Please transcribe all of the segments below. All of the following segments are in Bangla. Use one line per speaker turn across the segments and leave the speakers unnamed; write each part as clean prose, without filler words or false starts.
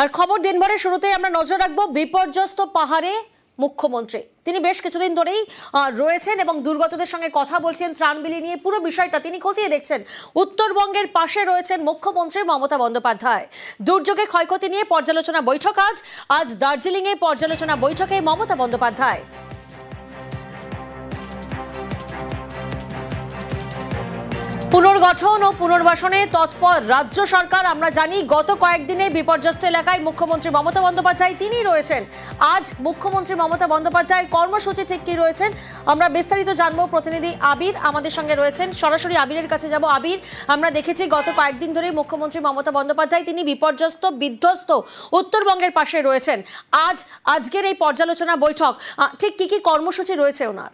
আর খবর দিনভরের শুরুতেই আমরা নজর রাখবো বিপর্যস্ত পাহাড়ে মুখ্যমন্ত্রী। তিনি বেশ কিছুদিন ধরেই রয়েছেন এবং দুর্গতদের সঙ্গে কথা বলছেন, ত্রাণ বিলি নিয়ে পুরো বিষয়টা তিনি খতিয়ে দেখছেন। উত্তরবঙ্গের পাশে রয়েছেন মুখ্যমন্ত্রী মমতা বন্দ্যোপাধ্যায়। দুর্যোগে ক্ষয়ক্ষতি নিয়ে পর্যালোচনা বৈঠক আজ দার্জিলিংয়ে পর্যালোচনা বৈঠকে মমতা বন্দ্যোপাধ্যায়। পুনর্গঠন ও পুনর্বাসনে তৎপর রাজ্য সরকার। আমরা জানি গত কয়েকদিনে বিপর্যস্ত এলাকায় মুখ্যমন্ত্রী মমতা বন্দ্যোপাধ্যায় তিনি রয়েছেন। আজ মুখ্যমন্ত্রী মমতা বন্দ্যোপাধ্যায়ের কর্মসূচি ঠিক কি রয়েছেন আমরা বিস্তারিত জানবো। প্রতিনিধি আবির আমাদের সঙ্গে রয়েছেন, সরাসরি আবিরের কাছে যাব। আবির, আমরা দেখেছি গত কয়েকদিন ধরে মুখ্যমন্ত্রী মমতা বন্দ্যোপাধ্যায় তিনি বিপর্যস্ত বিধ্বস্ত উত্তরবঙ্গের পাশে রয়েছেন। আজকের এই পর্যালোচনা বৈঠক ঠিক কি কি কর্মসূচি রয়েছে ওনার?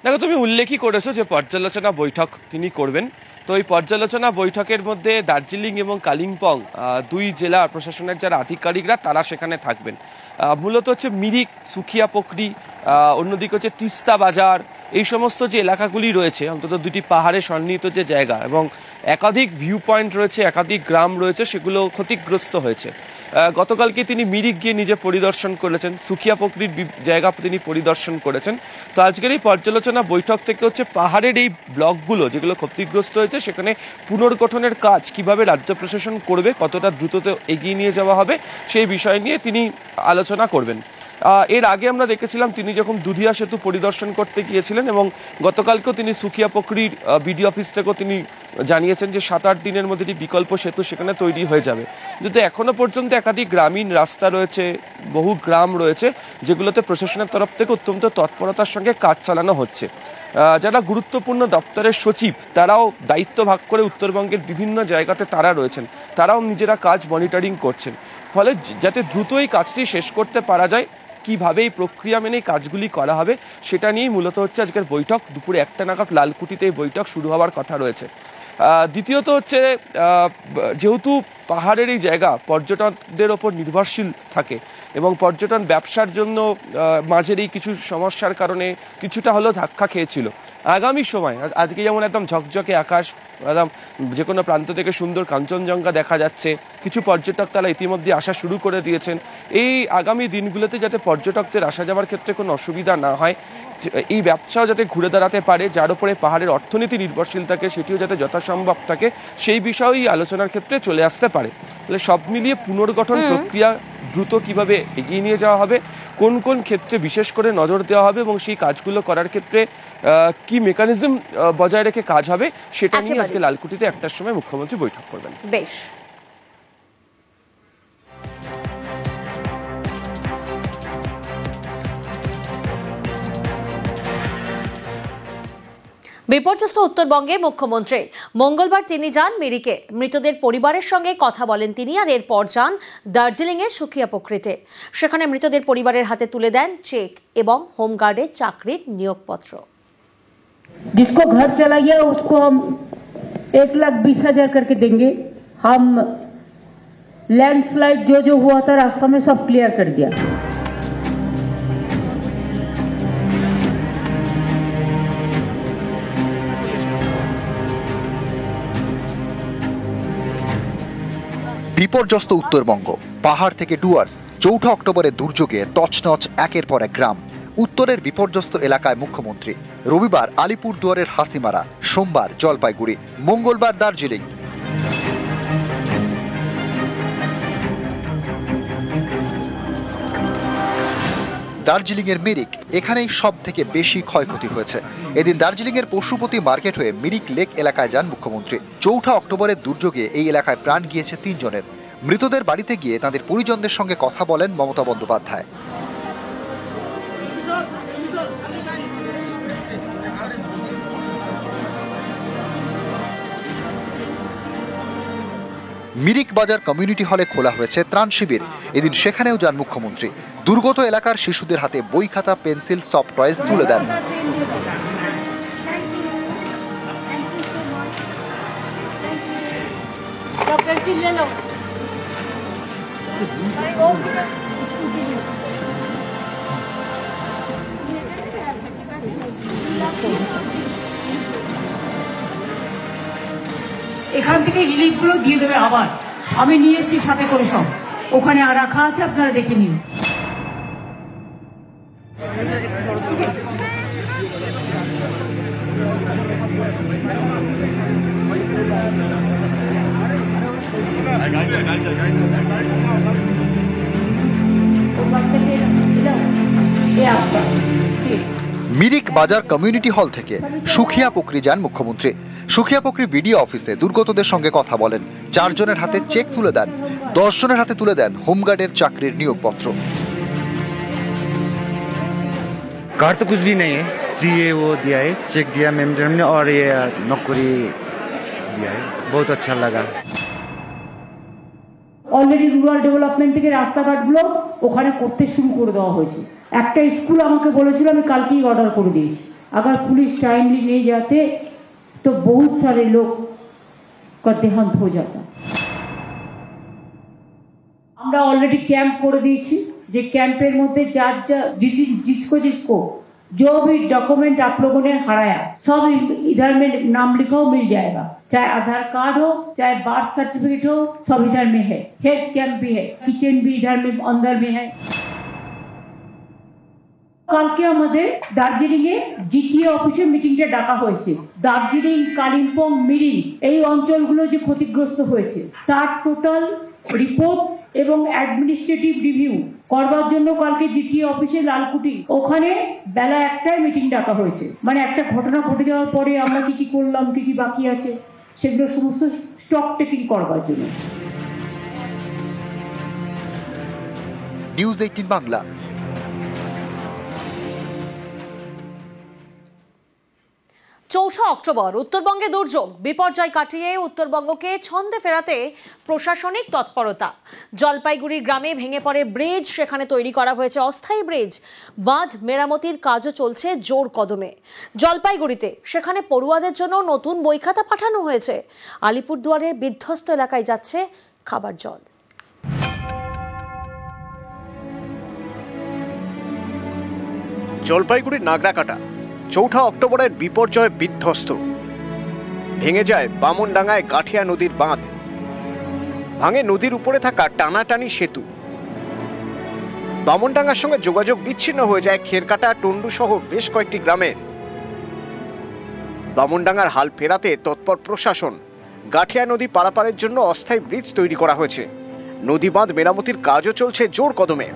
দেখো, তুমি উল্লেখই করেছো যে পর্যালোচনা বৈঠক তিনি করবেন। তো এই পর্যালোচনা বৈঠকের মধ্যে দার্জিলিং এবং কালিম্পং দুই জেলা প্রশাসনের যারা আধিকারিকরা তারা সেখানে থাকবেন। মূলত হচ্ছে মিরিক, সুখিয়াপোখরি, অন্যদিকে হচ্ছে তিস্তা বাজার, এই সমস্ত যে এলাকাগুলি রয়েছে, অন্তত দুটি পাহাড়ে সন্নিহিত যে জায়গা এবং একাধিক ভিউ পয়েন্ট রয়েছে, একাধিক গ্রাম রয়েছে, সেগুলো ক্ষতিগ্রস্ত হয়েছে। গতকালকে তিনি মিরিক গিয়ে নিজে পরিদর্শন করেছেন, সুখিয়াপোখরির জায়গা তিনি পরিদর্শন করেছেন। তো আজকের এই পর্যালোচনা বৈঠক থেকে হচ্ছে পাহাড়ের এই ব্লকগুলো যেগুলো ক্ষতিগ্রস্ত হয়েছে সেখানে পুনর্গঠনের কাজ কিভাবে রাজ্য প্রশাসন করবে, কতটা দ্রুত এগিয়ে নিয়ে যাওয়া হবে সেই বিষয় নিয়ে তিনি আলোচনা করবেন। এর আগে আমরা দেখেছিলাম তিনি যখন দুধিয়া সেতু পরিদর্শন করতে গিয়েছিলেন এবং গতকালকেও তিনি সুখিয়াপোখরির বিডি অফিস থেকেও তিনি জানিয়েছেন যে 7-8 দিনের মধ্যে বিকল্প সেতু সেখানে তৈরি হয়ে যাবে। কিন্তু এখনো পর্যন্ত একাধিক গ্রামীণ রাস্তা রয়েছে, বহু গ্রাম রয়েছে যেগুলোতে প্রশাসনের তরফ থেকে অত্যন্ত তৎপরতার সঙ্গে কাজ চালানো হচ্ছে। যারা গুরুত্বপূর্ণ দপ্তরের সচিব তারাও দায়িত্ব ভাগ করে উত্তরবঙ্গের বিভিন্ন জায়গাতে তারা রয়েছেন, তারাও নিজেরা কাজ মনিটরিং করছেন। ফলে যাতে দ্রুত এই কাজটি শেষ করতে পারা যায়, কিভাবে এই প্রক্রিয়া মেনে কাজগুলি করা হবে সেটা নিয়েই মূলত হচ্ছে আজকের বৈঠক। দুপুরে 1টা নাগাদ লালকুটিতে এই বৈঠক শুরু হওয়ার কথা রয়েছে। দ্বিতীয়ত হচ্ছে যেহেতু পাহাড়ের এই জায়গা পর্যটকদের ওপর নির্ভরশীল থাকে এবং পর্যটন ব্যবসার জন্য মাঝের এই কিছু সমস্যার কারণে কিছুটা হলেও ধাক্কা খেয়েছিল। আগামী সময় আজকে যেমন একদম ঝকঝকে আকাশ, একদম যে কোনো প্রান্ত থেকে সুন্দর কাঞ্চনজঙ্ঘা দেখা যাচ্ছে, কিছু পর্যটক তারা ইতিমধ্যে আসা শুরু করে দিয়েছেন। এই আগামী দিনগুলোতে যাতে পর্যটকদের আসা যাওয়ার ক্ষেত্রে কোনো অসুবিধা না হয়, এই ব্যবসাও যাতে ঘুরে দাঁড়াতে পারে, যার উপরে পাহাড়ের অর্থনীতি নির্ভরশীল থাকে সেটিও যাতে যথাসম্ভব থাকে, সেই বিষয়েই আলোচনার ক্ষেত্রে চলে আসতে পারে। তাহলে সব মিলিয়ে পুনর্গঠন প্রক্রিয়া দ্রুত কিভাবে এগিয়ে নিয়ে যাওয়া হবে, কোন কোন ক্ষেত্রে বিশেষ করে নজর দেওয়া হবে এবং সেই কাজগুলো করার ক্ষেত্রে কি মেকানিজম বজায় রেখে কাজ হবে সেটা নিয়ে আজকে লালকুটিতে 1টার সময় মুখ্যমন্ত্রী বৈঠক করবেন।
বেশ। বিপর্যস্ত উত্তরবঙ্গে মুখ্যমন্ত্রী মঙ্গলবার তিনি যান মিরিকে, মৃতদের পরিবারের সঙ্গে কথা বলেন তিনি, আর এরপর যান দার্জিলিংয়ে সুখিয়াপোখরিতে। সেখানে মৃতদের পরিবারের হাতে তুলে দেন চেক এবং হোমগার্ডে চাকরির নিয়োগপত্র।
जिसको घर चला गया उसको हम 1,20,000 करके देंगे। हम लैंडस्लाइड जो हुआ था रास्ता में सब क्लियर कर दिया।
বিপর্যস্ত উত্তরবঙ্গ, পাহাড় থেকে ডুয়ার্স। 4 অক্টোবরের দুর্যোগে তছনছ একের পর এক গ্রাম। উত্তরের বিপর্যস্ত এলাকায় মুখ্যমন্ত্রী। রবিবার আলিপুরদুয়ারের হাসিমারা, সোমবার জলপাইগুড়ি, মঙ্গলবার দার্জিলিং। দার্জিলিং এর মিরিক, এখানেই সব থেকে বেশি ক্ষয়ক্ষতি হয়েছে। এদিন দার্জিলিং এর পশুপতি মার্কেট হয়ে মিরিক লেক এলাকায় যান মুখ্যমন্ত্রী। 4 অক্টোবরের দুর্যোগে এই এলাকায় প্রাণ গিয়েছে 3 জনের। মৃতদের বাড়িতে গিয়ে তাদের পরিজনদের সঙ্গে কথা বলেন মমতা বন্দ্যোপাধ্যায়। মিরিক বাজার কমিউনিটি হলে খোলা হয়েছে ত্রাণ শিবির। এদিন সেখানেও যান মুখ্যমন্ত্রী। দুর্গত এলাকার শিশুদের হাতে বই, খাতা, পেন্সিল, সফট টয়েস তুলে দেন।
এখান থেকে রিলিফগুলো দিয়ে দেবে। আবার আমি নিয়ে এসেছি সাথে করে, সব ওখানে আর রাখা আছে, আপনারা দেখে নিন।
মিরিক বাজার কমিউনিটি হল থেকে সুখিয়া পুকরি যান মুখ্যমন্ত্রী। সুখিয়া পুকরি বিডিও অফিসে দুর্গতদের সঙ্গে কথা বলেন। 4 জনের হাতে চেক তুলে দেন, 10 জনের হাতে তুলে দেন হোমগার্ডের চাকরির নিয়োগপত্র।
घर तो कुछ भी नहीं है जी, ये वो दिया है, चेक दिया मैम ने और ये नौकरी दिया है, बहुत अच्छा लगा।
অলরেডি রুরাল ডেভেলপমেন্ট থেকে রাস্তাঘাটগুলো ওখানে করতে শুরু করে দেওয়া হয়েছে। একটা স্কুল আমাকে বলেছিল, আমি কালকেই অর্ডার করে দিয়েছি। अगर पुलिस टाइमली नहीं जाते तो बहुत सारे लोग का देहांत हो जाता। আমরা অলরেডি ক্যাম্প করে দিয়েছি, যে ক্যাম্পের মধ্যে যার जिसको जो भी डॉक्यूमेंट आप लोगों ने हराया सब इधर में नाम लिखो, मिल जाएगा। चाहे आधार कार्ड हो, चाहे बर्थ सर्टिफिकेट हो, सब इधर में है। हेल्थ कैंप भी है, किचन भी इधर में अंदर में है। কালকে আমাদের দার্জিলিং এ জিটিএ অফিসে মিটিংটা ডাকা হয়েছে। দার্জিলিং, কালিম্পং, মিরিক এই অঞ্চলগুলো যে ক্ষতিগ্রস্ত হয়েছে তার টোটাল রিপোর্ট এবং অ্যাডমিনিস্ট্রেটিভ রিভিউ করবার জন্য কালকে জিটিএ অফিসে লালকুটি ওখানে বেলা 1টায় মিটিং ডাকা হয়েছে। মানে একটা ঘটনা ঘটে যাওয়ার পরে আমরা কি কি করলাম, কি কি বাকি আছে, সেগুলো সমস্ত স্টক টেকিং করবার জন্য।
নিউজ 18 বাংলা।
চৌঠা অক্টোবর উত্তরবঙ্গে দুর্যোগ, বিপর্যয় কাটিয়ে উত্তরবঙ্গকে ছন্দে ফেরাতে প্রশাসনিক তৎপরতা। জলপাইগুড়ি গ্রামে ভেঙে পড়ে ব্রিজ, সেখানে তৈরি করা হয়েছে অস্থায়ী ব্রিজ। বাঁধ মেরামতির কাজও চলছে জোর কদমে। জলপাইগুড়িতে সেখানে পড়ুয়াদের জন্য নতুন বই খাতা পাঠানো হয়েছে। আলিপুরদুয়ারের বিধ্বস্ত এলাকায় যাচ্ছে খাবার জল।
জলপাইগুড়ির নাগরাকাটা চৌঠা অক্টোবরের বিপর্যয়ে বিধ্বস্ত। ভেঙে যায় বামনডাঙ্গায় গাঠিয়া নদীর বাঁধ, ভাঙে নদীর উপরে থাকা টানাটানি সেতু। বামনডাঙ্গার সঙ্গে যোগাযোগ বিচ্ছিন্ন হয়ে যায় খেরকাটা, টন্ডু সহ বেশ কয়েকটি গ্রামের। বামনডাঙ্গার হাল ফেরাতে তৎপর প্রশাসন। গাঠিয়া নদী পারাপারের জন্য অস্থায়ী ব্রিজ তৈরি করা হয়েছে। নদী বাঁধ মেরামতির কাজও চলছে জোর কদমে।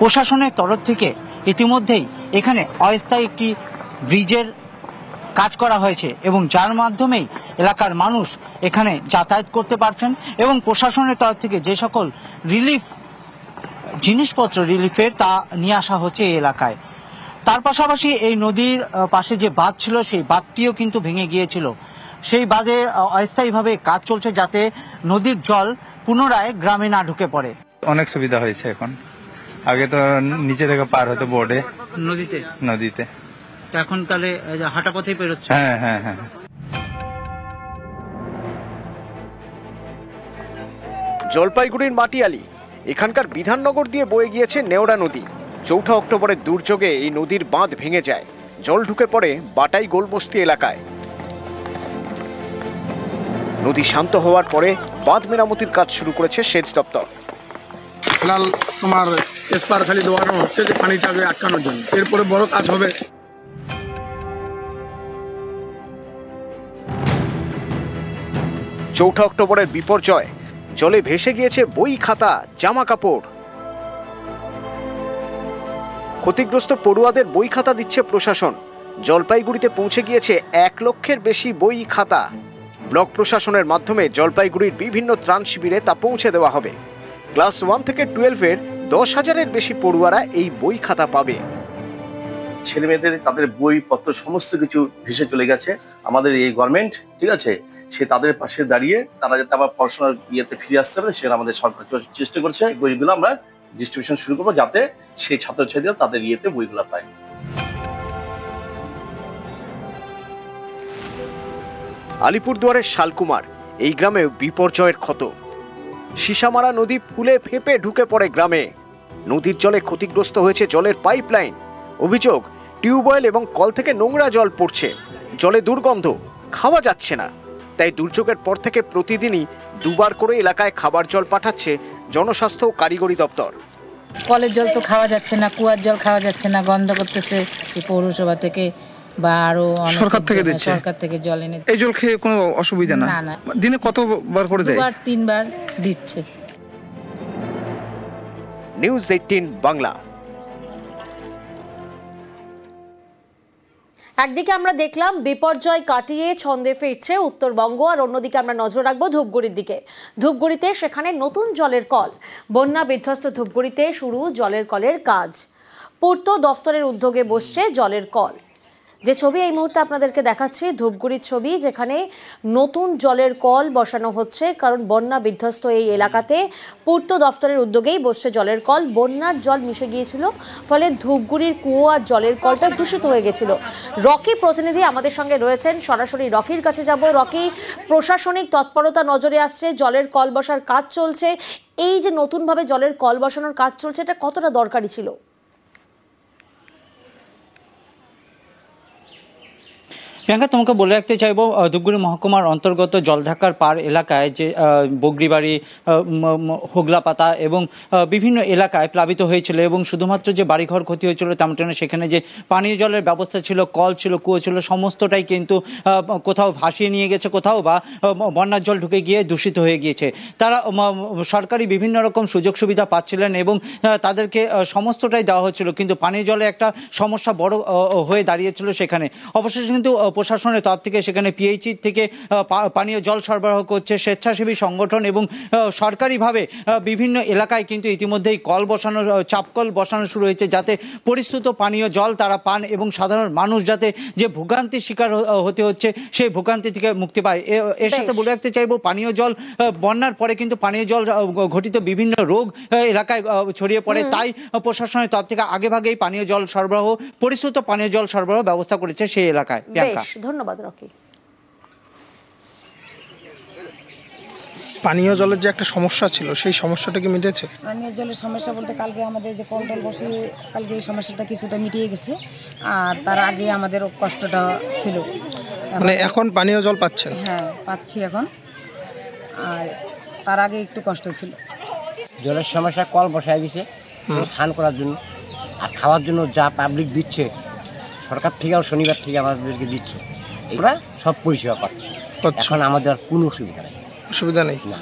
প্রশাসনের তরফ থেকে ইতিমধ্যেই এখানে অস্থায়ী একটি ব্রিজের কাজ করা হয়েছে এবং যার মাধ্যমেই এলাকার মানুষ এখানে যাতায়াত করতে পারছেন এবং প্রশাসনের তরফ থেকে যে সকল রিলিফ জিনিসপত্র রিলিফের তা নিয়ে আসা হচ্ছে এই এলাকায়। তার পাশাপাশি এই নদীর পাশে যে বাঁধ ছিল সেই বাঁধটিও কিন্তু ভেঙে গিয়েছিল। সেই বাঁধে অস্থায়ীভাবে কাজ চলছে যাতে নদীর জল পুনরায় গ্রামে না ঢুকে পড়ে।
অনেক সুবিধা হয়েছে এখন, আগে তো নিচে থেকে পার হতো বোর্ডে নদীতে,
এখন তাহলে হাঁটা পথেই পেরোচ্ছে।
হ্যাঁ হ্যাঁ হ্যাঁ।
জলপাইগুড়ির মাটিয়ালি, এখানকার বিধাননগর দিয়ে বয়ে গিয়েছে নেওড়া নদী। চৌঠা অক্টোবরের দুর্যোগে এই নদীর বাঁধ ভেঙে যায়, জল ঢুকে পড়ে বাটাই গোলবস্তি এলাকায়। নদী শান্ত হওয়ার পরে বাঁধ মেরামতির কাজ শুরু করেছে সেচ দপ্তর।
ফিলহাল তোমার এসপার খালি দেওয়ানো হচ্ছে যে পানিটাকে আটকানোর জন্য, এরপরে বড় কাজ হবে।
চৌঠা অক্টোবরের বিপর্যয়, জলে ভেসে গিয়েছে বই খাতা, জামা কাপড়। ক্ষতিগ্রস্ত পড়ুয়াদের বই খাতা দিচ্ছে প্রশাসন। জলপাইগুড়িতে পৌঁছে গিয়েছে 1 লক্ষের বেশি বই খাতা। ব্লক প্রশাসনের মাধ্যমে জলপাইগুড়ির বিভিন্ন ত্রাণ শিবিরে তা পৌঁছে দেওয়া হবে। ক্লাস 1 থেকে 12-এর 10,000-এর বেশি পড়ুয়ারা এই বই খাতা পাবে।
ছেলে মেয়েদের তাদের বইপত্র সমস্ত কিছু ভেসে চলে গেছে। আমাদের এই গভর্নমেন্ট, ঠিক আছে, সে তাদের পাশে দাঁড়িয়ে তারা যাতে আবার পড়াশোনার ইয়েতে ফিরে আসতে পারে সেটা আমাদের সরকার চেষ্টা করছে। বইগুলো আমরা ডিস্ট্রিবিউশন শুরু করবো যাতে সেই ছাত্রছাত্রীরা তাদের ইয়েতে বইগুলো পায়।
আলিপুরদুয়ারের শালকুমার, এই গ্রামে বিপর্যয়ের ক্ষত। সিসামারা নদী ফুলে ফেঁপে ঢুকে পড়ে গ্রামে। নদীর জলে ক্ষতিগ্রস্ত হয়েছে জলের পাইপলাইন। অভিযোগ, টিউবওয়েল এবং কল থেকে নোংরা জল পড়ছে, জলে দুর্গন্ধ, খাওয়া যাচ্ছে না। তাই দুর্যোগের পর থেকে প্রতিদিনই দুবার করে এলাকায় খাবার জল পাঠাচ্ছে জনস্বাস্থ্য ও কারিগরি দপ্তর।
কলের জল তো খাওয়া যাচ্ছে না, কুয়ার জল খাওয়া যাচ্ছে না, গন্ধ করতেছে। এই পৌরসভা থেকে বা আরো
সরকার থেকে দিচ্ছে,
সরকার থেকে জল এনে।
এই জল খেয়ে কোনো অসুবিধা না?
না।
দিনে কতবার করে দেয়?
2-3 বার দিচ্ছে।
নিউজ 18 বাংলা।
একদিকে আমরা দেখলাম বিপর্যয় কাটিয়ে ছন্দে ফিরছে উত্তরবঙ্গ, আর অন্যদিকে আমরা নজর রাখবো ধূপগুড়ির দিকে। ধূপগুড়িতে সেখানে নতুন জলের কল, বন্যা বিধ্বস্ত ধূপগুড়িতে শুরু জলের কলের কাজ। পূর্ত দফতরের উদ্যোগে বসছে জলের কল। যে ছবি এই মুহূর্তে আপনাদেরকে দেখাচ্ছি ধূপগুড়ির ছবি, যেখানে নতুন জলের কল বসানো হচ্ছে, কারণ বন্যা বিধ্বস্ত এই এলাকাতে পূর্ত দফতরের উদ্যোগেই বসছে জলের কল। বন্যার জল মিশে গিয়েছিল, ফলে ধূপগুড়ির কুয়ো আর জলের কলটা দূষিত হয়ে গেছিল। রকি প্রতিনিধি আমাদের সঙ্গে রয়েছেন, সরাসরি রকির কাছে যাব। রকি, প্রশাসনিক তৎপরতা নজরে আসছে, জলের কল বসার কাজ চলছে। এই যে নতুনভাবে জলের কল বসানোর কাজ চলছে, এটা কতটা দরকারি ছিল?
প্রিয়াঙ্কা, তোমাকে বলে রাখতে চাইবো, ধূপগুড়ি মহকুমার অন্তর্গত জলঢাকার পাড় এলাকায় যে বগরিবাড়ি, হোগলাপাতা এবং বিভিন্ন এলাকায় প্লাবিত হয়েছিল, এবং শুধুমাত্র যে বাড়িঘর ক্ষতি হয়েছিল তেমনটা না, সেখানে যে পানীয় জলের ব্যবস্থা ছিল, কল ছিল, কুয়ো ছিল, সমস্তটাই কিন্তু কোথাও ভাসিয়ে নিয়ে গেছে, কোথাও বা বন্যার জল ঢুকে গিয়ে দূষিত হয়ে গিয়েছে। তারা সরকারি বিভিন্ন রকম সুযোগ সুবিধা পাচ্ছিলেন এবং তাদেরকে সমস্তটাই দেওয়া হচ্ছিল, কিন্তু পানীয় জলে একটা সমস্যা বড় হয়ে দাঁড়িয়েছিল সেখানে। অবশেষে কিন্তু প্রশাসনের তরফ থেকে সেখানে পিএইচই থেকে পানীয় জল সরবরাহ করছে স্বেচ্ছাসেবী সংগঠন, এবং সরকারিভাবে বিভিন্ন এলাকায় কিন্তু ইতিমধ্যেই কল বসানো, চাপকল বসানো শুরু হয়েছে, যাতে পরিশ্রুত পানীয় জল তারা পান এবং সাধারণ মানুষ যাতে যে ভোগান্তির শিকার হতে হচ্ছে সেই ভোগান্তি থেকে মুক্তি পায়। এর সাথে বলে রাখতে চাইবো, পানীয় জল বন্যার পরে কিন্তু পানীয় জল ঘটিত বিভিন্ন রোগ এলাকায় ছড়িয়ে পড়ে, তাই প্রশাসনের তরফ থেকে আগেভাগেই পানীয় জল সরবরাহ, পরিশ্রুত পানীয় জল সরবরাহ ব্যবস্থা করেছে সেই এলাকায়।
ধন্যবাদ রকি।
পানীয় জলের যে একটা সমস্যা ছিল, সেই সমস্যাটা কি মিটেছে?
পানীয় জলের সমস্যা বলতে কালকে আমাদের যে কল টল বসে, কালকে এই সমস্যাটা কিছুটা মিটিয়ে গেছে, আর তার আগে আমাদের কষ্টটা ছিল।
মানে এখন পানীয় জল পাচ্ছেন?
হ্যাঁ, পাচ্ছি এখন, আর তার আগে একটু কষ্ট ছিল।
জলের সমস্যা, কল বসায় দিছে স্নান করার জন্য, আর খাওয়ার জন্য যা পাবলিক দিচ্ছে সরকার থেকেও, শনিবার থেকে আমাদেরকে দিচ্ছে, এগুলা সব পরিষেবা পাচ্ছে। এখন আমাদের আর কোনো অসুবিধা নেই।
অসুবিধা নেই?
না।